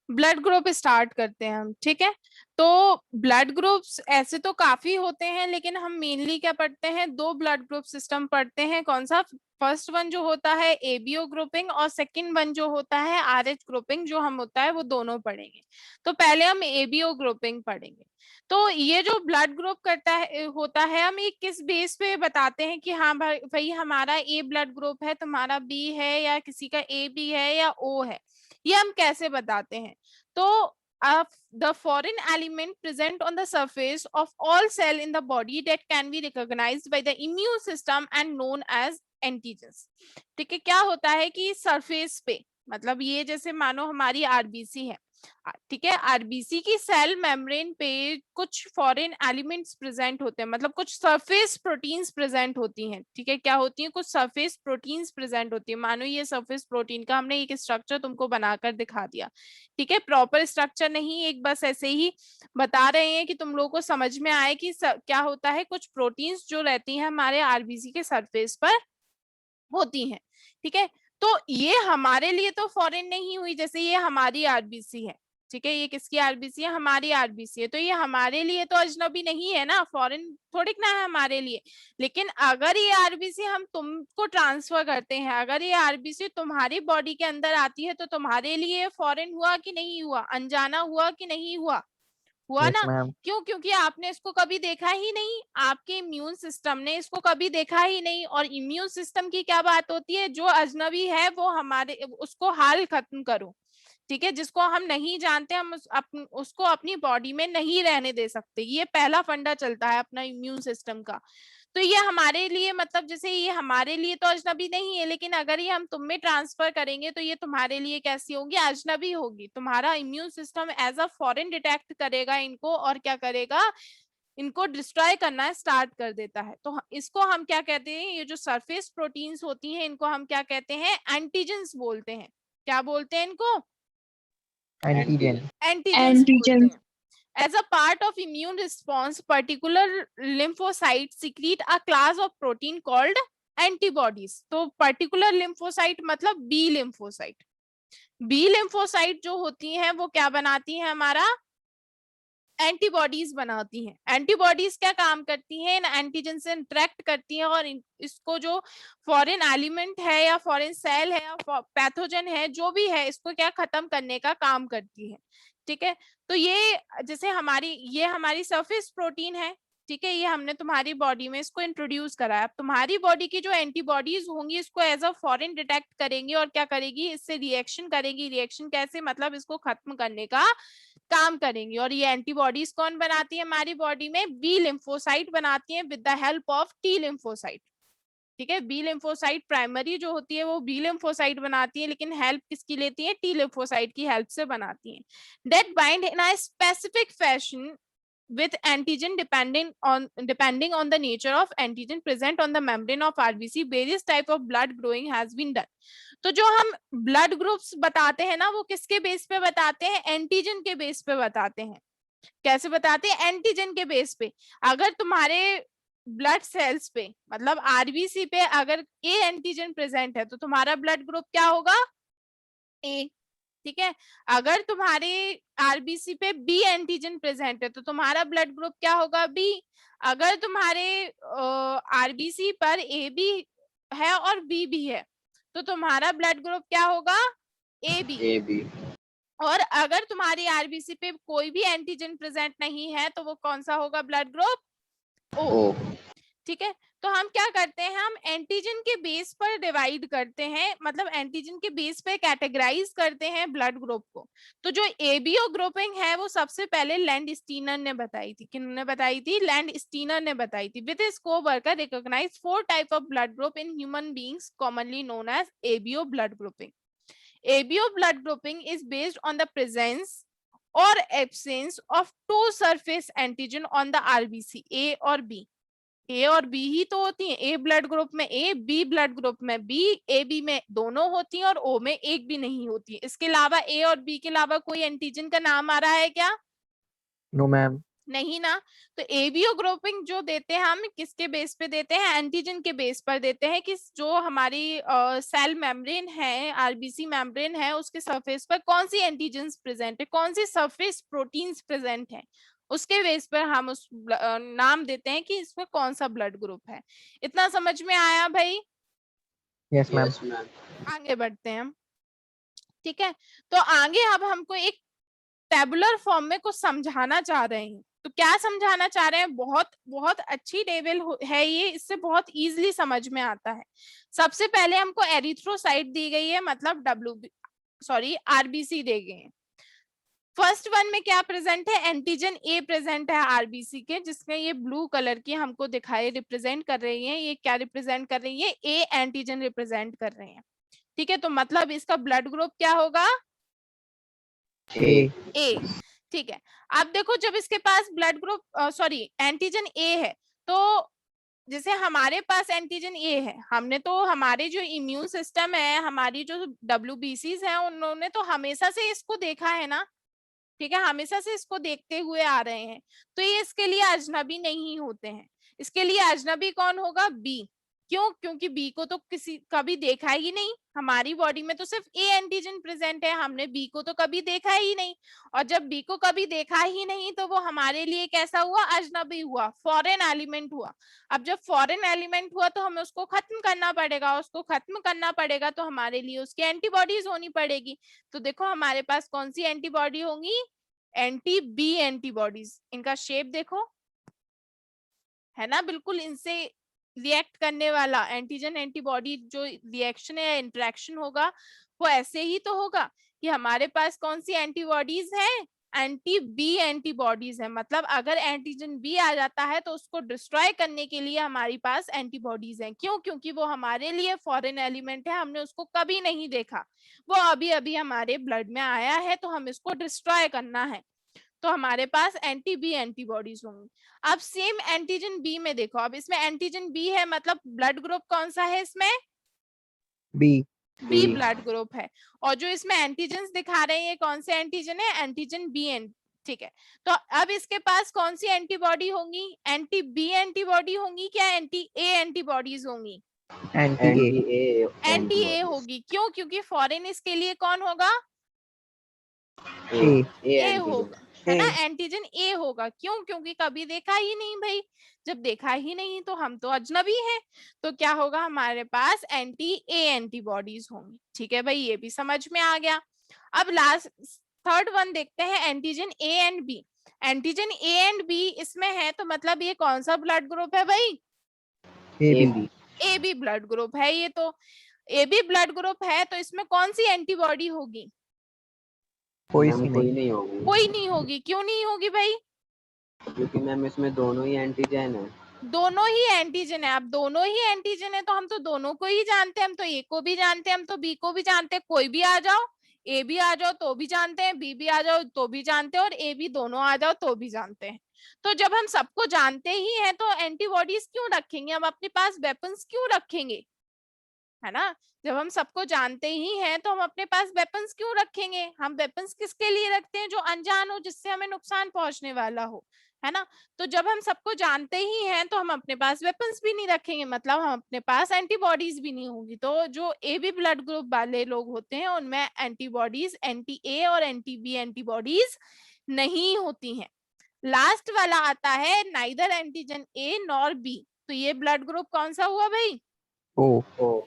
Blood group start करते हैं हम, ठीक है। तो ब्लड ग्रुप्स ऐसे तो काफी होते हैं, लेकिन हम मेनली क्या पढ़ते हैं, दो ब्लड ग्रुप सिस्टम पढ़ते हैं। कौन सा? फर्स्ट वन जो होता है एबीओ ग्रुपिंग, और सेकंड वन जो होता है आरएच ग्रुपिंग, जो हम होता है वो दोनों पढ़ेंगे। तो पहले हम एबीओ ग्रुपिंग पढ़ेंगे। तो ये जो ब्लड ग्रुप करता है होता है, हम ये किस बेस पे बताते हैं कि हाँ भाई हमारा ए ब्लड ग्रुप है, तुम्हारा बी है, या किसी का ए बी है या ओ है, ये हम कैसे बताते हैं? तो the foreign element present on the surface of all cell in the body that can be recognized by the immune system and known as antigens। ठीक है, क्या होता है कि सरफेस पे, मतलब ये जैसे मानो हमारी आरबीसी है, ठीक है, आरबीसी की सेल मेम्ब्रेन पे कुछ फॉरेन एलिमेंट्स प्रेजेंट होते हैं, मतलब कुछ सरफेस प्रोटीन्स प्रेजेंट होती हैं। ठीक है, क्या होती हैं? कुछ सरफेस प्रोटीन्स प्रेजेंट होती है। मानो ये सरफेस प्रोटीन का हमने एक स्ट्रक्चर तुमको बनाकर दिखा दिया, ठीक है, प्रॉपर स्ट्रक्चर नहीं, एक बस ऐसे ही बता रहे हैं कि तुम लोगों को समझ में आए कि क्या होता है। कुछ प्रोटीन्स जो रहती हैं हमारे आरबीसी के सरफेस पर होती हैं, ठीक है। तो ये हमारे लिए तो फॉरेन नहीं हुई, जैसे ये हमारी आरबीसी है, ठीक है, ये किसकी आरबीसी है? हमारी आरबीसी है। तो ये हमारे लिए तो अजनबी नहीं है ना, फॉरेन थोड़ी ना है हमारे लिए। लेकिन अगर ये आरबीसी हम तुमको ट्रांसफर करते हैं, अगर ये आरबीसी तुम्हारी बॉडी के अंदर आती है, तो तुम्हारे लिए फॉरेन हुआ कि नहीं हुआ? अनजाना हुआ कि नहीं हुआ? हुआ यस ना। मैम। क्यों? क्योंकि आपने इसको कभी देखा ही नहीं, आपके इम्यून सिस्टम ने इसको कभी देखा ही नहीं। और इम्यून सिस्टम की क्या बात होती है, जो अजनबी है वो हमारे उसको हाल खत्म करो, ठीक है, जिसको हम नहीं जानते हम उसको अपनी बॉडी में नहीं रहने दे सकते। ये पहला फंडा चलता है अपना इम्यून सिस्टम का। तो ये हमारे लिए, मतलब जैसे ये हमारे लिए तो अजनबी नहीं है, लेकिन अगर ये हम तुम में ट्रांसफर करेंगे तो ये तुम्हारे लिए कैसी होगी? अजनबी होगी। तुम्हारा immune system as a foreign detect करेगा इनको, और क्या करेगा? इनको डिस्ट्रॉय करना स्टार्ट कर देता है। तो इसको हम क्या कहते हैं? ये जो सरफेस प्रोटीन्स होती हैं इनको हम क्या कहते हैं? एंटीजेंस बोलते हैं। क्या बोलते हैं इनको? एंटीजन। एंटीजेंस बोलते एंटीजन। हैं। As a part of immune response, particular lymphocytes secrete a class of protein called antibodies। तो particular lymphocyte मतलब B lymphocyte। B lymphocyte जो होती हैं वो क्या बनाती हैं? हमारा एंटीबॉडीज बनाती हैं। एंटीबॉडीज क्या काम करती हैं? इन एंटीजन से इंटरेक्ट करती हैं, और इसको जो फॉरेन एलिमेंट है या फॉरेन सेल है या पैथोजन है जो भी है, इसको क्या खत्म करने का काम करती है, ठीक है। तो ये जैसे ये हमारी सरफेस प्रोटीन है, ठीक है, ये हमने तुम्हारी बॉडी में इसको इंट्रोड्यूस कराया। अब तुम्हारी बॉडी की जो एंटीबॉडीज होंगी इसको एज अ फॉरेन डिटेक्ट करेंगी, और क्या करेगी? इससे रिएक्शन करेगी। रिएक्शन कैसे? मतलब इसको खत्म करने का काम करेंगी। और ये एंटीबॉडीज कौन बनाती है हमारी बॉडी में? बी लिम्फोसाइट बनाती है with the help of T lymphocyte, ठीक है। बी लिम्फोसाइट प्राइमरी जो होती है वो बी लिम्फोसाइट बनाती है, लेकिन हेल्प किसकी लेती है? टी लिम्फोसाइट की हेल्प से बनाती है। That bind in a specific fashion with antigen depending on the nature of antigen present on the membrane of RBC, various type of blood growing has been done। तो जो हम blood groups बताते हैं ना, वो किसके बेस पे बताते हैं? एंटीजन के बेस पे बताते हैं। कैसे बताते हैं? एंटीजन के बेस पे। अगर तुम्हारे ब्लड सेल्स पे, मतलब आरबीसी पे अगर ए एंटीजन प्रेजेंट है, तो तुम्हारा ब्लड ग्रुप क्या होगा? ए, ठीक है। अगर तुम्हारे आरबीसी पे बी एंटीजन प्रेजेंट है, तो तुम्हारा ब्लड ग्रुप क्या होगा? बी। अगर तुम्हारे आरबीसी पर ए बी है और बी भी है, तो तुम्हारा ब्लड ग्रुप क्या होगा? A B. A B. और अगर तुम्हारी आरबीसी पे कोई भी एंटीजन प्रेजेंट नहीं है, तो वो कौन सा होगा ब्लड ग्रुप? ओ, ओ। ठीक है। तो हम क्या करते हैं? हम एंटीजन के बेस पर डिवाइड करते हैं, मतलब एंटीजन के बेस पे कैटेगराइज करते हैं ब्लड ग्रुप को। तो जो एबीओ ग्रुपिंग है वो सबसे पहले लैंड स्टीनर ने बताई थी। किन्होंने बताई थी? लैंड स्टीनर ने बताई थी। With his coworker recognize 4 type of blood group in human beings commonly known as ABO blood grouping. ABO blood grouping is based on the presence or absence of two surface antigen on the RBC, A और B। ए और B ही तो होती हैं। ए blood group में ए, B blood group में B, A B में दोनों होती हैं, और ओ में एक भी नहीं होती है। इसके अलावा ए और बी के अलावा कोई एंटीजन का नाम आ रहा है क्या? No ma'am. नहीं ना। तो एबीओ ग्रुपिंग जो देते हैं हम किसके बेस पे देते हैं, एंटीजन के बेस पर देते हैं कि जो हमारी सेल मेम्ब्रेन है, आरबीसी मेम्ब्रेन है, उसके सरफेस पर कौन सी एंटीजन्स प्रेजेंट है, कौन सी सरफेस प्रोटीन्स प्रेजेंट है, उसके बेस पर हम उस नाम देते हैं कि इसमें कौन सा ब्लड ग्रुप है। इतना समझ में आया भाई? Yes ma'am. आगे बढ़ते हैं हम। ठीक है, तो आगे अब हमको एक टेबुलर फॉर्म में कुछ समझाना चाह रहे हैं। तो क्या समझाना चाह रहे हैं, बहुत बहुत अच्छी टेबल है ये, इससे बहुत इजीली समझ में आता है। सबसे पहले हमको एरिथ्रोसाइट दी गई है, मतलब आरबीसी दे गए हैं। फर्स्ट वन में क्या प्रेजेंट है, एंटीजन ए प्रेजेंट है आरबीसी के, जिसमें ये ब्लू कलर की हमको दिखाई रिप्रेजेंट कर रही है। ये क्या रिप्रेजेंट कर रही है, ए एंटीजन रिप्रेजेंट कर रहे हैं। ठीक है, तो मतलब इसका ब्लड ग्रुप क्या होगा, ए। ठीक है, अब देखो जब इसके पास ब्लड ग्रुप एंटीजन ए है, तो जैसे हमारे पास एंटीजन ए है, हमने तो हमारे जो इम्यून सिस्टम है, हमारी जो डब्ल्यूबीसीज है, उन्होंने तो हमेशा से इसको देखा है ना। ठीक है, हमेशा से इसको देखते हुए आ रहे हैं, तो ये इसके लिए अजनबी नहीं होते हैं। इसके लिए अजनबी कौन होगा, बी। क्यों, क्योंकि बी को तो किसी कभी देखा ही नहीं, हमारी बॉडी में तो सिर्फ ए एंटीजन प्रेजेंट है, हमने बी को तो कभी देखा ही नहीं। और जब बी को कभी देखा ही नहीं, तो वो हमारे लिए कैसा हुआ, अजनबी हुआ, फॉरेन एलिमेंट हुआ। अब जब फॉरेन एलिमेंट हुआ तो हमें उसको खत्म करना पड़ेगा, उसको खत्म करना पड़ेगा तो हमारे लिए उसकी एंटीबॉडीज होनी पड़ेगी। तो देखो हमारे पास कौन सी एंटीबॉडी होंगी, एंटी बी एंटीबॉडीज। इनका शेप देखो, है ना, बिल्कुल इनसे रिएक्ट करने वाला एंटीजन एंटीबॉडी जो रिएक्शन या इंटरेक्शन होगा, वो ऐसे ही तो होगा कि हमारे पास कौन सी एंटीबॉडीज है, एंटी बी एंटीबॉडीज है। मतलब अगर एंटीजन बी आ जाता है तो उसको डिस्ट्रॉय करने के लिए हमारे पास एंटीबॉडीज हैं। क्यों, क्योंकि वो हमारे लिए फॉरेन एलिमेंट है, हमने उसको कभी नहीं देखा, वो अभी अभी हमारे ब्लड में आया है, तो हम इसको डिस्ट्रॉय करना है, तो हमारे पास एंटी बी एंटीबॉडीज होंगी। अब सेम एंटीजन बी में देखो, अब इसमें एंटीजन बी है, मतलब ब्लड ग्रुप कौन सा है इसमें, बी। बी ब्लड ग्रुप है। और जो इसमें एंटीजन दिखा रहे हैं, ये कौन से एंटीजन है, एंटीजन बी एन। ठीक है, तो अब इसके पास कौन सी एंटीबॉडी होंगी, एंटी बी एंटीबॉडी होंगी, क्या एंटी ए एंटीबॉडीज होंगी, एंटी ए होगी। क्यों, क्योंकि फॉरेन इसके लिए कौन होगा, ए होगा, है ना, एंटीजन ए होगा। क्यों, क्योंकि कभी देखा ही नहीं भाई, जब देखा ही नहीं तो हम तो अजनबी हैं, तो क्या होगा, हमारे पास एंटी ए एंटीबॉडीज होंगी। ठीक है भाई, ये भी समझ में आ गया। अब लास्ट थर्ड वन देखते हैं, antigen A and B. Antigen A and B इसमें है, तो मतलब ये कौन सा ब्लड ग्रुप है भाई, ए बी ब्लड ग्रुप है ये। तो ए बी ब्लड ग्रुप है, तो इसमें कौन सी एंटीबॉडी होगी, कोई नहीं होगी। कोई नहीं होगी। क्यों नहीं होगी भाई, क्योंकि मैम इसमें दोनों ही एंटीजन है। दोनों ही एंटीजन है। अब दोनों ही एंटीजन है तो हम तो दोनों को ही जानते हैं, हम तो ए को भी जानते हैं, हम तो बी को भी जानते हैं। कोई भी आ जाओ, ए भी आ जाओ तो भी जानते हैं, बी भी आ जाओ तो भी जानते हैं, और ए बी दोनों आ जाओ तो भी जानते हैं। तो जब हम सबको जानते ही हैं तो एंटीबॉडीज क्यों रखेंगे, हम अपने पास वेपन्स क्यों रखेंगे, है ना। जब हम सबको जानते ही हैं तो हम अपने पास वेपन्स क्यों रखेंगे, हम वेपन्स किसके लिए रखते हैं, जो अनजान हो, जिससे हमें नुकसान पहुंचने वाला हो, है ना। तो जब हम सबको जानते ही हैं तो हम अपने पास वेपन्स भी नहीं रखेंगे, मतलब हम अपने पास एंटीबॉडीज भी नहीं होगी। तो जो ए बी ब्लड ग्रुप वाले लोग होते हैं उनमें एंटीबॉडीज एंटी ए और एंटी बी एंटीबॉडीज नहीं होती हैं। लास्ट वाला आता है neither antigen A nor be. तो ये ब्लड ग्रुप कौन सा हुआ भाई, ओ।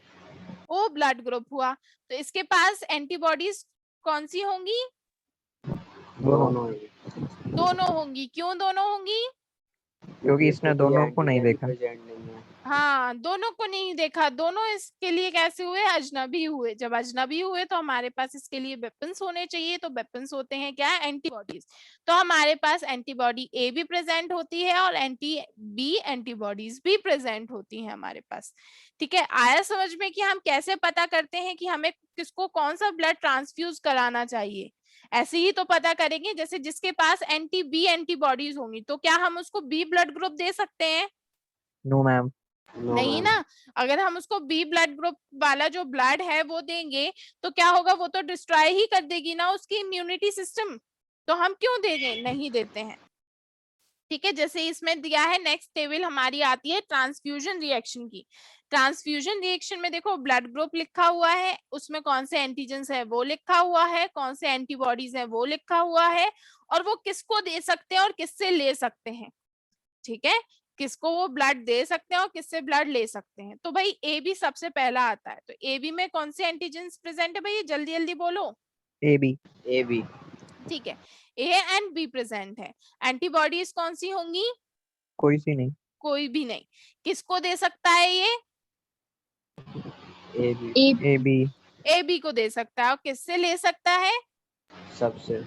ओ ब्लड ग्रुप हुआ। तो इसके पास एंटीबॉडीज कौन सी होंगी, दोनों। दोनों होंगी। क्यों दोनों होंगी, क्योंकि इसने दोनों को नहीं देखा। हाँ, दोनों को नहीं देखा, दोनों इसके लिए कैसे हुए, अजनबी हुए। जब अजनबी हुए तो हमारे पास इसके लिए वेपन्स होने चाहिए, तो वेपन्स होते हैं क्या, एंटीबॉडीज। तो हमारे पास एंटीबॉडी ए भी प्रेजेंट होती है और एंटी बी एंटीबॉडीज भी प्रेजेंट होती है हमारे पास। ठीक है, आया समझ में कि हम कैसे पता करते हैं कि हमें किसको कौन सा ब्लड ट्रांसफ्यूज कराना चाहिए। ऐसे ही तो पता करेंगे, जैसे जिसके पास एंटी बी एंटीबॉडीज होंगी तो क्या हम उसको बी ब्लड ग्रुप दे सकते हैं, नो मैम। नहीं ना। अगर हम उसको बी ब्लड ग्रुप वाला जो ब्लड है वो देंगे तो क्या होगा, वो तो डिस्ट्रॉय ही कर देगी ना उसकी इम्यूनिटी सिस्टम। तो हम क्यों देंगे, नहीं देते हैं। ठीक है, जैसे इसमें दिया है, नेक्स्ट टेबल हमारी आती है ट्रांसफ्यूजन रिएक्शन की। ट्रांसफ्यूजन रिएक्शन में देखो ब्लड ग्रुप लिखा हुआ है, उसमें कौन से एंटीजन्स है वो लिखा हुआ है, कौन से एंटीबॉडीज है वो लिखा हुआ है, और वो किसको दे सकते हैं और किससे ले सकते हैं। ठीक है, किसको वो ब्लड दे सकते हैं और किससे ब्लड ले सकते हैं। तो भाई ए बी सबसे पहला आता है, तो ए बी में कौन से एंटीजन्स प्रेजेंट है भाई, जल्दी जल्दी बोलो। A B. A B. ठीक है, ए एंड बी प्रेजेंट है। एंटीबॉडीज कौन सी होंगी, कोई सी नहीं। कोई भी नहीं। किसको दे सकता है ये, A B. A B. A B को दे सकता है, और किससे ले सकता है, सबसे।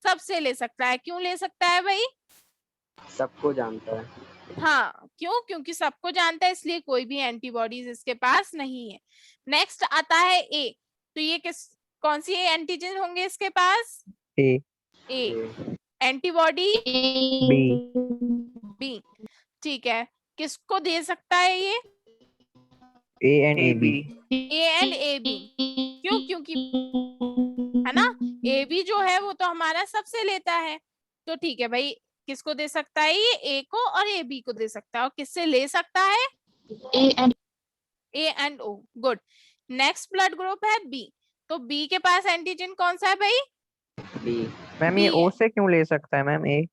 सबसे ले सकता है। क्यों ले सकता है भाई, सबको जानता है। हाँ क्यों, क्योंकि सबको जानता है, इसलिए कोई भी एंटीबॉडीज इसके पास नहीं है। नेक्स्ट आता है ए, तो ये कौन सी एंटीजन होंगे इसके पास, A. A. Antibody B. B. ठीक है, किसको दे सकता है ये, A and A B. A and A B. क्यों, क्योंकि है ना, ए बी जो है वो तो हमारा सबसे लेता है। तो ठीक है भाई, किसको दे सकता है ये, ए को और ए बी को दे सकता है, और किससे ले सकता है, A and O. Good. Next blood group है बी, तो बी के पास एंटीजन कौन सा है भाई, बी। मैम ये B ओ है। से क्यों ले सकता है मैम ए?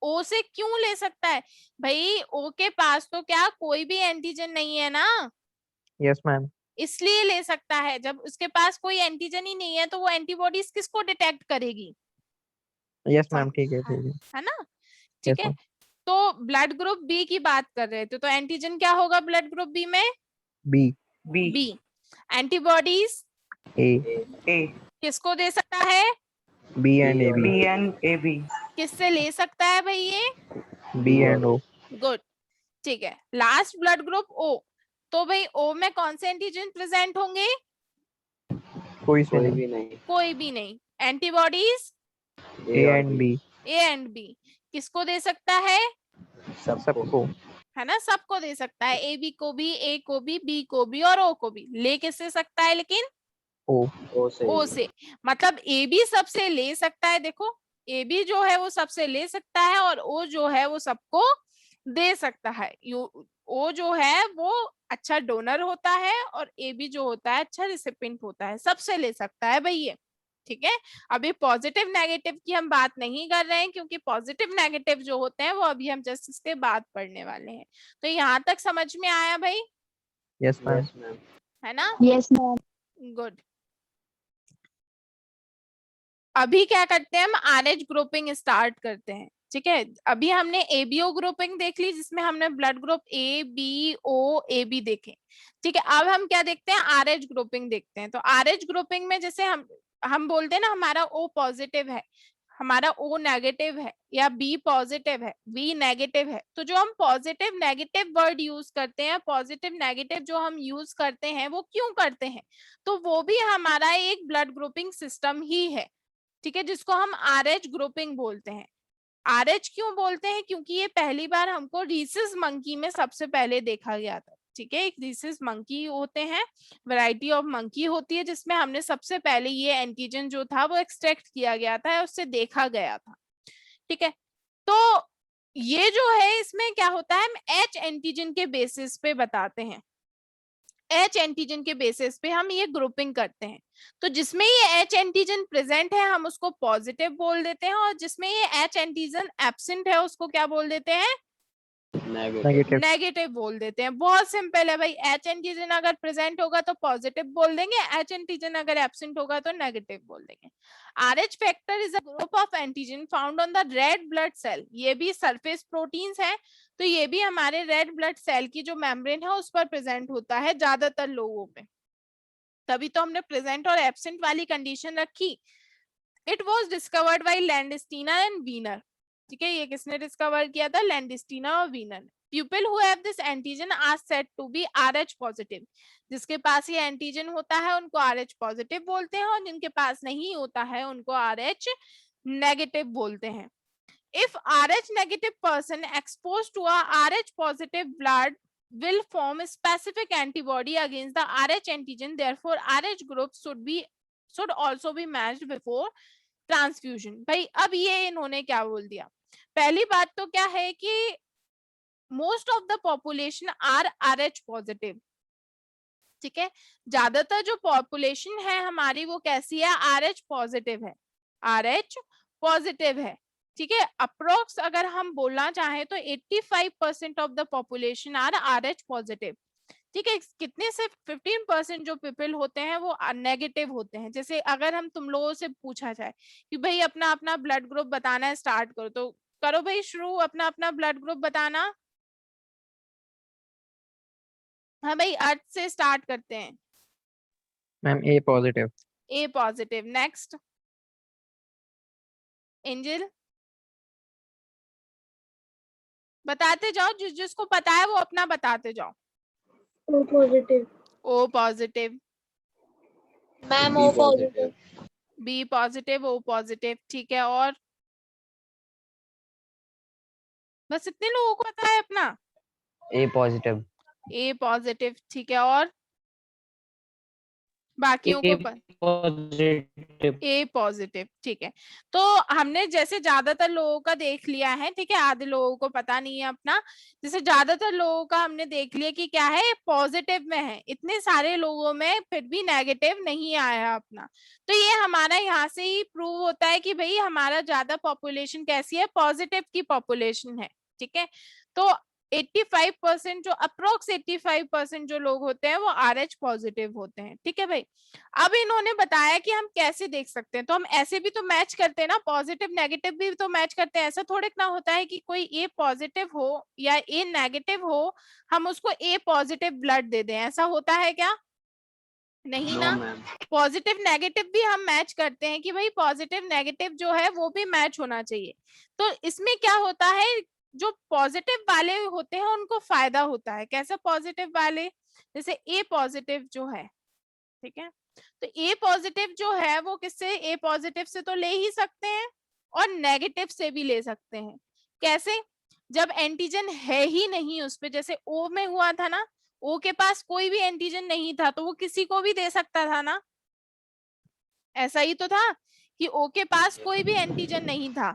ओ से क्यों ले सकता है भाई, ओ के पास तो क्या कोई भी एंटीजन नहीं है ना, यस मैम। इसलिए ले सकता है। जब उसके पास कोई एंटीजन ही नहीं है तो वो एंटीबॉडीज किसको डिटेक्ट करेगी, यस मैम ठीक है है ना। यस ठीक है, मैम। तो ब्लड ग्रुप बी की बात कर रहे थे, तो एंटीजन क्या होगा ब्लड ग्रुप बी में, बी। बी। Antibodies A. किसको दे सकता है, B and A B. And A B. किससे ले सकता है भाई ये, बी एंड ओ। गुड। ठीक है, लास्ट ब्लड ग्रुप ओ, तो भाई ओ में कौन से एंटीजन प्रेजेंट होंगे, कोई से कोई नहीं। भी नहीं। कोई भी नहीं। Antibodies A and B. A and B, किसको दे सकता है, सबको। है ना, सबको दे सकता है, ए बी को भी, ए को भी, बी को भी और ओ को भी। ले किससे सकता है लेकिन, ओ। ओ से। मतलब ए बी सबसे ले सकता है, देखो ए बी जो है वो सबसे ले सकता है, और ओ जो है वो सबको दे सकता है। ओ जो है वो अच्छा डोनर होता है, और ए बी जो होता है अच्छा रिसिपिएंट होता है, सबसे ले सकता है भाई ये। ठीक है, अभी पॉजिटिव नेगेटिव की हम बात नहीं कर रहे हैं, क्योंकि पॉजिटिव नेगेटिव जो होते हैं वो अभी हम जस्ट इसके बाद पढ़ने वाले हैं। तो यहाँ तक समझ में आया भाई, यस मैम। Yes ma'am. है ना, यस मैम। गुड। अभी क्या करते हैं, हम आरएच ग्रुपिंग स्टार्ट करते हैं। ठीक है, अभी हमने एबीओ ग्रुपिंग देख ली, जिसमें हमने blood group A B O A B देखे। ठीक है, अब हम क्या देखते हैं, आरएच ग्रुपिंग देखते हैं। तो आरएच ग्रुपिंग में जैसे हम बोलते हैं ना, हमारा ओ पॉजिटिव है, हमारा ओ नेगेटिव है, या बी पॉजिटिव है, बी नेगेटिव है। तो जो हम पॉजिटिव नेगेटिव वर्ड यूज करते हैं, पॉजिटिव नेगेटिव जो हम यूज करते हैं, वो क्यों करते हैं, तो वो भी हमारा एक ब्लड ग्रुपिंग सिस्टम ही है। ठीक है, जिसको हम आरएच ग्रुपिंग बोलते हैं। आरएच क्यों बोलते हैं, क्योंकि ये पहली बार हमको रीसिस मंकी में सबसे पहले देखा गया था। ठीक है, एक रीसिस मंकी होते हैं, वैरायटी ऑफ मंकी होती है, जिसमें हमने सबसे पहले ये एंटीजन जो था वो एक्सट्रैक्ट किया गया था, उससे देखा गया था। ठीक है, तो ये जो है इसमें क्या होता है, हम एच एंटीजन के बेसिस पे बताते हैं, एच एंटीजन के बेसिस पे हम ये ग्रुपिंग करते हैं। तो जिसमें ये एच एंटीजन प्रेजेंट है हम उसको पॉजिटिव बोल देते हैं, और जिसमें ये एच एंटीजन एब्सेंट है उसको क्या बोल देते हैं, नेगेटिव। नेगेटिव बोल देते हैं। बहुत सिंपल है भाई, एच एंटीजन अगर प्रेजेंट होगा तो पॉजिटिव बोल देंगे, एच एंटीजन अगर एब्सेंट होगा तो नेगेटिव बोल देंगे। RH factor is a group of antigen found on the red blood cell. ये भी सरफेस प्रोटीन्स है, तो ये भी हमारे रेड ब्लड सेल की जो मेम्ब्रेन है उस पर प्रेजेंट होता है ज्यादातर लोगों में। तभी तो हमने प्रेजेंट और एब्सेंट वाली कंडीशन रखी। It was discovered by Landsteiner and Wiener. ठीक है, ये किसने डिस्कवर किया था, लैंडस्टीना और वीनर ने। People who have this antigen are said to be RH positive. जिसके पास ये एंटीजन होता है उनको RH पॉजिटिव बोलते हैं, और जिनके पास नहीं होता है उनको RH नेगेटिव बोलते हैं। If RH negative person exposed to a RH positive blood will form a specific antibody against the RH antigen. Therefore, RH group should also be matched before transfusion. भाई अब ये इन्होंने क्या बोल दिया, पहली बात तो क्या है कि most of the population are RH positive, ठीक है, ज्यादातर जो पॉपुलेशन है हमारी वो कैसी है, RH पॉजिटिव है, RH पॉजिटिव है, ठीक है। अप्रोक्स अगर हम बोलना चाहें तो 85% of the population are RH positive, ठीक है। कितने से 15% जो पीपल होते हैं वो नेगेटिव होते हैं। जैसे अगर हम तुम लोगों से पूछा जाए कि भाई अपना अपना ब्लड ग्रुप बताना है, स्टार्ट करो, तो करो भाई शुरू, अपना अपना ब्लड ग्रुप बताना। हाँ भाई, अर्थ से स्टार्ट करते हैं। Ma'am A positive. A positive, next angel, बताते जाओ, जिस जिसको पता है वो अपना बताते जाओ। O positive. O positive, ma'am B O positive. Positive. B positive, O positive, ठीक है। और बस इतने लोगों को पता है अपना? A positive. A पॉजिटिव, ठीक है। और बाकियों को पॉजिटिव। A पॉजिटिव, ठीक है। तो हमने जैसे ज्यादातर लोगों का देख लिया है, ठीक है, आधे लोगों को पता नहीं है अपना। जैसे ज्यादातर लोगों का हमने देख लिया कि क्या है, पॉजिटिव में है, इतने सारे लोगों में फिर भी नेगेटिव नहीं आया अपना। तो ये हमारा यहाँ से ही प्रूव होता है कि भाई हमारा ज्यादा पॉपुलेशन कैसी है, पॉजिटिव की पॉपुलेशन है, ठीक है। तो 85% जो अप्रोक्स 85% जो लोग होते हैं वो RH पॉजिटिव होते हैं, ठीक है भाई। अब इन्होंने बताया कि हम कैसे देख सकते हैं, तो हम ऐसे भी तो मैच करते हैं ना, पॉजिटिव नेगेटिव भी तो मैच करते हैं। ऐसा थोड़े ना होता है कि कोई A पॉजिटिव हो या A नेगेटिव हो हम उसको A पॉजिटिव ब्लड दे दें, ऐसा होता है क्या? नहीं नो ना। मैम। पॉजिटिव नेगेटिव भी हम मैच करते हैं कि भाई पॉजिटिव नेगेटिव जो है वो भी मैच होना चाहिए। तो इसमें क्या होता है, जो पॉजिटिव वाले होते हैं उनको फायदा होता है। कैसा पॉजिटिव वाले, जैसे A पॉजिटिव जो है, ठीक है, तो A पॉजिटिव जो है वो किससे, A पॉजिटिव से तो ले ही सकते हैं और नेगेटिव से भी ले सकते हैं। कैसे? जब एंटीजन है ही नहीं उस पे, जैसे O में हुआ था ना, O के पास कोई भी एंटीजन नहीं था तो वो किसी को भी दे सकता था ना, ऐसा ही तो था कि O के पास कोई भी एंटीजन नहीं था,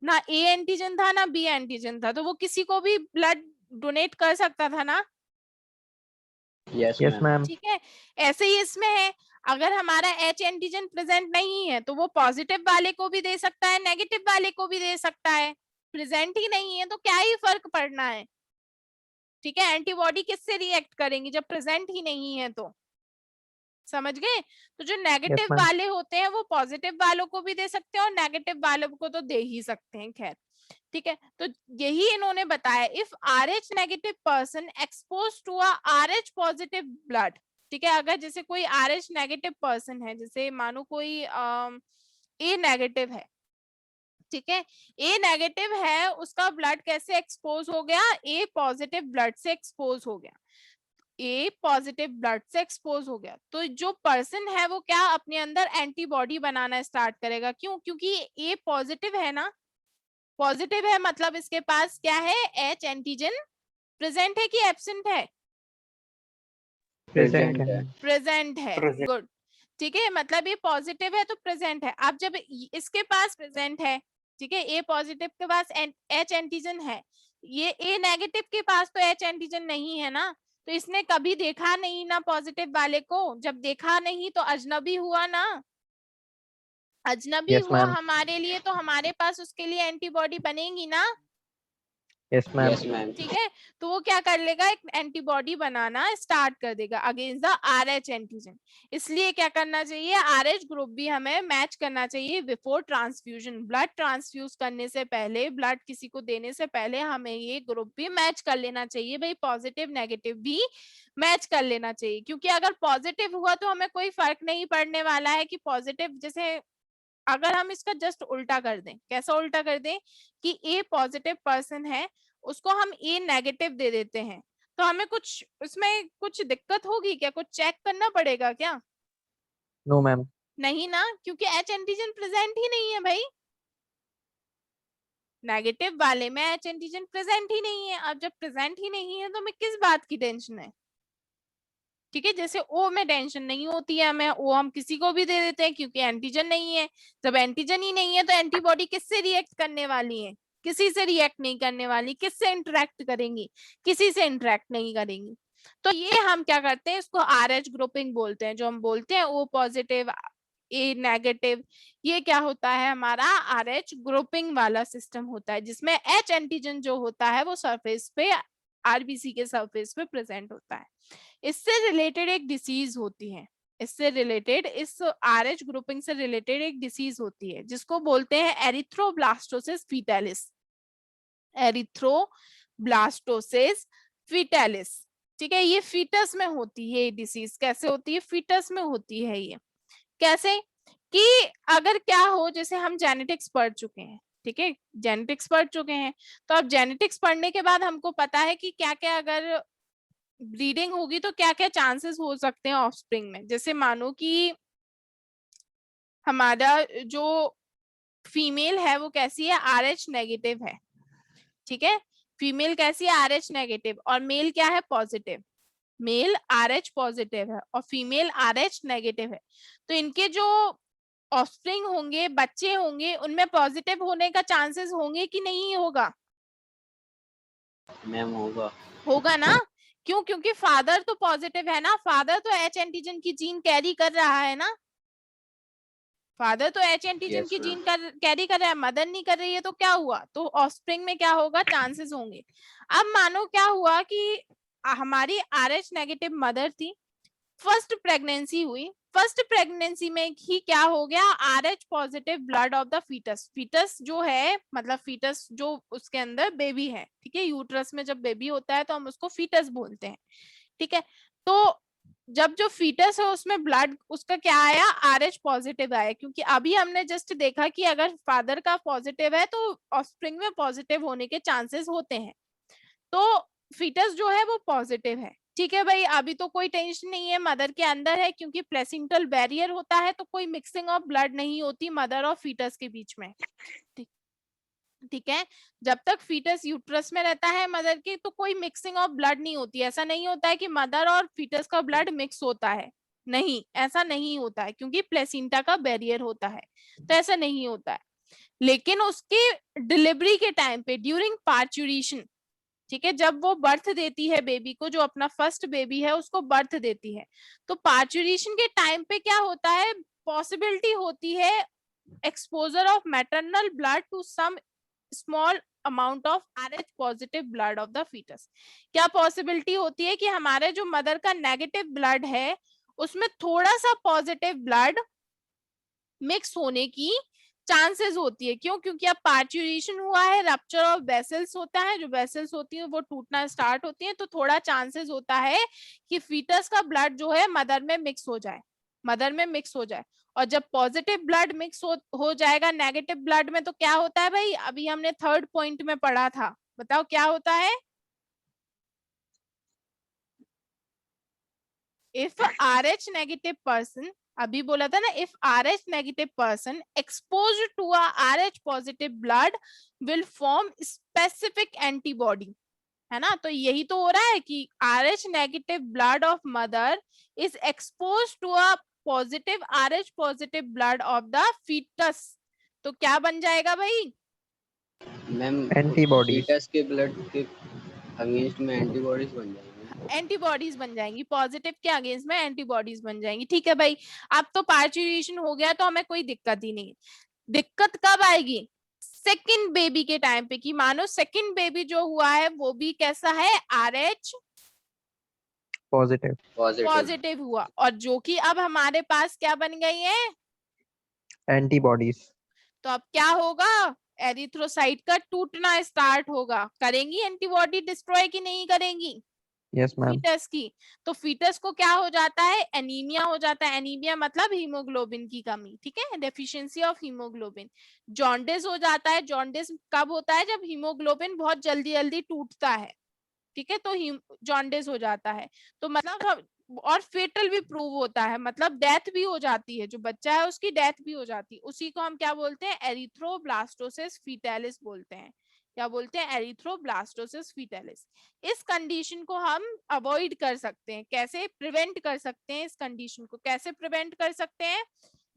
ना A एंटीजन था ना B एंटीजन था, तो वो किसी को भी ब्लड डोनेट कर सकता था ना। Yes ma'am. ठीक है, ऐसे ही इसमें है, अगर हमारा H एंटीजन प्रेजेंट नहीं है तो वो पॉजिटिव वाले को भी दे सकता है, नेगेटिव वाले को भी दे सकता है। प्रेजेंट ही नहीं है तो क्या ही फर्क पड़ना है, ठीक है। एंटीबॉडी किससे रिएक्ट करेंगी जब प्रेजेंट ही नहीं है तो, समझ गए। तो जो नेगेटिव मैम। वाले होते हैं वो पॉजिटिव वालों को भी दे सकते हैं और नेगेटिव वालों को तो दे ही सकते हैं, खैर, ठीक है। तो यही इन्होंने बताया, if RH negative person expose to a RH positive blood, ठीक है, अगर जैसे कोई RH नेगेटिव पर्सन है, जैसे मानो कोई A नेगेटिव है, ठीक है, A नेगेटिव है, उसका ब्लड कैसे एक्सपोज हो गया, A पॉजिटिव ब्लड से एक्सपोज हो गया, A पॉजिटिव ब्लड से एक्सपोज हो गया, तो जो पर्सन है वो क्या अपने अंदर एंटीबॉडी बनाना स्टार्ट करेगा। क्यों? क्योंकि A पॉजिटिव है ना, पॉजिटिव है मतलब इसके पास क्या है, H एंटीजन प्रेजेंट है कि एब्सेंट है, प्रेजेंट है। प्रेजेंट है, गुड, ठीक है, मतलब ये पॉजिटिव है तो प्रेजेंट है। अब जब इसके पास प्रेजेंट है, ठीक है, A पॉजिटिव के पास H एंटीजन है, ये A नेगेटिव के पास तो H एंटीजन नहीं है ना, तो इसने कभी देखा नहीं ना पॉजिटिव वाले को, जब देखा नहीं तो अजनबी हुआ ना, अजनबी यस हुआ मैम। हमारे लिए, तो हमारे पास उसके लिए एंटीबॉडी बनेगी ना, यस मैम। Yes ma'am. ठीक है। तो वो क्या कर लेगा, एक एंटीबॉडी बनाना स्टार्ट कर देगा अगेंस्ट द RH एंटीजन। इसलिए क्या करना चाहिए, RH ग्रुप भी हमें मैच करना चाहिए बिफोर ट्रांसफ्यूजन, ब्लड ट्रांसफ्यूज करने से पहले, ब्लड किसी को देने से पहले हमें ये ग्रुप भी मैच कर लेना चाहिए भाई, पॉजिटिव नेगेटिव भी मैच कर लेना चाहिए। क्योंकि अगर पॉजिटिव हुआ तो हमें कोई फर्क नहीं पड़ने वाला है कि पॉजिटिव, जैसे अगर हम इसका जस्ट उल्टा कर दें, कैसा उल्टा कर दें कि A पॉजिटिव पर्सन है उसको हम A नेगेटिव दे देते हैं, तो हमें कुछ उसमें कुछ दिक्कत होगी क्या, कुछ चेक करना पड़ेगा क्या? No ma'am. नहीं ना, क्योंकि H एंटीजन प्रेजेंट ही नहीं है भाई, नेगेटिव वाले में H एंटीजन प्रेजेंट ही नहीं है। अब जब प्रेजेंट ही नहीं है तो हमें किस बात की टेंशन है, ठीक है, जैसे ओ में टेंशन नहीं होती है हमें, ओ हम किसी को भी दे देते हैं क्योंकि एंटीजन नहीं है। जब एंटीजन ही नहीं है तो एंटीबॉडी किससे रिएक्ट करने वाली है? किसी से रिएक्ट नहीं करने वाली। किससे इंटरेक्ट करेंगी? किसी से इंटरेक्ट नहीं करेंगी। तो ये हम क्या करते हैं, इसको RH ग्रुपिंग बोलते हैं। जो हम बोलते हैं O पॉजिटिव, ए नेगेटिव, ये क्या होता है हमारा RH ग्रुपिंग वाला सिस्टम होता है, जिसमें H एंटीजन जो होता है वो सरफेस पे, RBC के सरफेस पे प्रेजेंट होता है। इससे रिलेटेड एक डिसीज होती है, इससे रिलेटेड, इस RH ग्रुपिंग से रिलेटेड एक डिसीज होती है जिसको बोलते हैं एरिथ्रोब्लास्टोसिस फीटालिस। एरिथ्रोब्लास्टोसिस फीटालिस, ठीक है। ये फीटस में होती है ये डिसीज। कैसे होती है? फीटस में होती है ये। कैसे कि अगर क्या हो, जैसे हम जेनेटिक्स पढ़ चुके हैं, ठीक है, जेनेटिक्स पढ़ चुके हैं, तो अब जेनेटिक्स पढ़ने के बाद हमको पता है कि क्या क्या अगर ब्रीडिंग होगी तो क्या क्या चांसेस हो सकते हैं ऑफस्प्रिंग में। जैसे मानो कि हमारा जो फीमेल है वो कैसी है? RH नेगेटिव है, ठीक है। फीमेल कैसी है? RH negative. और मेल क्या है? पॉजिटिव। मेल RH पॉजिटिव है और फीमेल RH नेगेटिव है। तो इनके जो ऑफस्प्रिंग होंगे, बच्चे होंगे, उनमें पॉजिटिव होने का चांसेस होंगे कि नहीं होगा? मैम होगा। होगा ना। क्यों? क्योंकि फादर तो पॉजिटिव है ना, फादर तो H एंटीजन की जीन कैरी कर रहा है ना, फादर तो H एंटीजन Yes, की ma'am. जीन कैरी कर रहा है, मदर नहीं कर रही है, तो क्या हुआ? तो ऑफस्प्रिंग में क्या होगा? चांसेस होंगे। अब मानो क्या हुआ कि हमारी RH नेगेटिव मदर थी, फर्स्ट प्रेगनेंसी हुई, फर्स्ट प्रेगनेंसी में ही क्या हो गया? RH positive blood of the fetus. Fetus जो है मतलब फीटस जो उसके अंदर बेबी है, ठीक है, यूट्रस में जब बेबी होता है तो हम उसको फीटस बोलते हैं, ठीक है। तो जब जो फीटस है उसमें ब्लड उसका क्या आया? RH पॉजिटिव आया, क्योंकि अभी हमने जस्ट देखा कि अगर फादर का पॉजिटिव है तो ऑफस्प्रिंग में पॉजिटिव होने के चांसेस होते हैं। तो फीटस जो है वो पॉजिटिव है, ठीक है भाई। अभी तो कोई टेंशन नहीं है, मदर के अंदर है, क्योंकि प्लेसेंटल बैरियर होता है तो कोई मिक्सिंग ऑफ ब्लड नहीं होती मदर और फीटस के बीच में, ठीक है। जब तक फीटस यूट्रस में रहता है मदर की तो कोई मिक्सिंग ऑफ ब्लड नहीं होती। ऐसा नहीं होता है कि मदर और फीटस का ब्लड मिक्स होता है, नहीं, ऐसा नहीं होता है, क्योंकि प्लेसेंटा का बैरियर होता है, तो ऐसा नहीं होता है। लेकिन उसकी डिलीवरी के टाइम पे, ड्यूरिंग पार्चुरेशन, ठीक है, जब वो बर्थ देती है बेबी को, जो अपना फर्स्ट बेबी है उसको बर्थ देती है, तो पार्चुरेशन के टाइम पे क्या होता है? पॉसिबिलिटी होती है exposure of maternal blood to some small amount of RH positive blood of the fetus. क्या पॉसिबिलिटी होती है कि हमारे जो मदर का नेगेटिव ब्लड है उसमें थोड़ा सा पॉजिटिव ब्लड मिक्स होने की चांसेस होती है। क्यों? क्योंकि अब पार्चुरेशन हुआ है, रप्चर ऑफ वेसल्स होता है, जो वेसल्स होती है वो टूटना स्टार्ट होती है, तो थोड़ा चांसेस होता है कि फीटस का ब्लड जो है मदर में मिक्स हो जाए, मदर में मिक्स हो जाए। और जब पॉजिटिव ब्लड मिक्स हो जाएगा नेगेटिव ब्लड में तो क्या होता है भाई? अभी हमने थर्ड पॉइंट में पढ़ा था, बताओ क्या होता है? इफ RH नेगेटिव पर्सन, अभी बोला था ना, if RH negative person exposed to a RH positive blood will form specific antibody, है ना। तो यही तो हो रहा है कि RH negative blood of mother is exposed to a positive RH positive blood of the fetus, तो क्या बन जाएगा भाई? Ma'am antibodies. फीटस के ब्लड के अगेंस्ट में एंटीबॉडीज बन जाएंगे। एंटीबॉडीज बन जाएंगी, पॉजिटिव के अगेंस्ट में एंटीबॉडीज बन जाएंगी, ठीक है भाई। अब तो पार्चुरेशन हो गया तो हमें कोई दिक्कत ही नहीं। दिक्कत कब आएगी? सेकंड बेबी के टाइम पे, कि मानो सेकंड बेबी जो हुआ है वो भी कैसा है? RH positive. पॉजिटिव हुआ, और जो कि अब हमारे पास क्या बन गई है? एंटीबॉडीज। तो अब क्या होगा? एरिथ्रोसाइट का टूटना स्टार्ट होगा। करेंगी एंटीबॉडी डिस्ट्रॉय की नहीं करेंगी? Yes ma'am. फीटस की। तो फीटस को क्या हो जाता है? एनीमिया हो जाता है। एनीमिया मतलब हीमोग्लोबिन की कमी, ठीक है, डेफिशिएंसी ऑफ हीमोग्लोबिन। जॉन्डिस हो जाता है। जॉन्डिस कब होता है? जब हीमोग्लोबिन बहुत जल्दी जल्दी टूटता है, ठीक है, तो जॉन्डिस हो जाता है। तो मतलब और फेटल भी प्रूव होता है, मतलब डेथ भी हो जाती है, जो बच्चा है उसकी डेथ भी हो जाती है। उसी को हम क्या बोलते हैं? एरिथ्रोब्लास्टोसिस फीटालिस बोलते हैं। क्या बोलते हैं, एरिथ्रोब्लास्टोसिस फीटालिस। इस कंडीशन को हम अवॉइड कर सकते हैं, कैसे प्रिवेंट कर सकते हैं, इस कंडीशन को कैसे प्रिवेंट कर सकते हैं,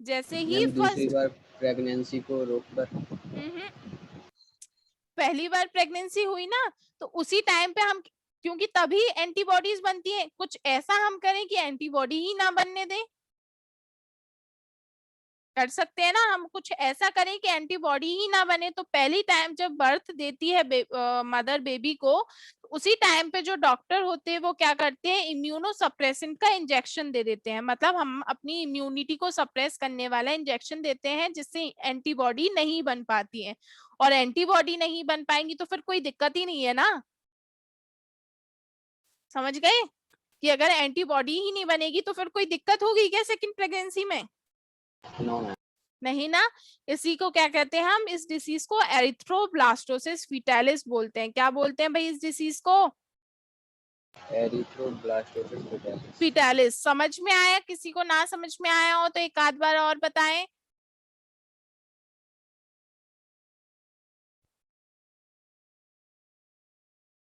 जैसे ही मैम दूसरी फर्स्ट बार प्रेगनेंसी को रोककर। पहली बार प्रेगनेंसी हुई ना, तो उसी टाइम पे हम, क्योंकि तभी एंटीबॉडीज बनती है, कुछ ऐसा हम करें कि एंटीबॉडी ही ना बनने दें, कर सकते हैं ना, हम कुछ ऐसा करें कि एंटीबॉडी ही ना बने। तो पहली टाइम जब बर्थ देती है मदर बेबी को, उसी टाइम पे जो डॉक्टर होते हैं वो क्या करते हैं, इम्यूनो सप्रेसेंट का इंजेक्शन दे देते हैं, मतलब हम अपनी इम्यूनिटी को सप्रेस करने वाला इंजेक्शन देते हैं, जिससे एंटीबॉडी नहीं बन पाती है। और एंटीबॉडी नहीं बन पाएंगी तो फिर कोई दिक्कत ही नहीं है ना, समझ गए, कि अगर एंटीबॉडी ही नहीं बनेगी तो फिर कोई दिक्कत होगी क्या सेकंड प्रेगनेंसी में? No ma'am. नहीं ना। इसी को क्या कहते हैं हम, इस डिसीज को एरिथ्रोब्लास्टोसिस फीटालिस बोलते हैं। क्या बोलते हैं भाई इस डिसीज को? Erythroblastosis fetalis. फीटालिस। समझ में आया? किसी को ना समझ में आया हो तो एक आध बार और बताएं।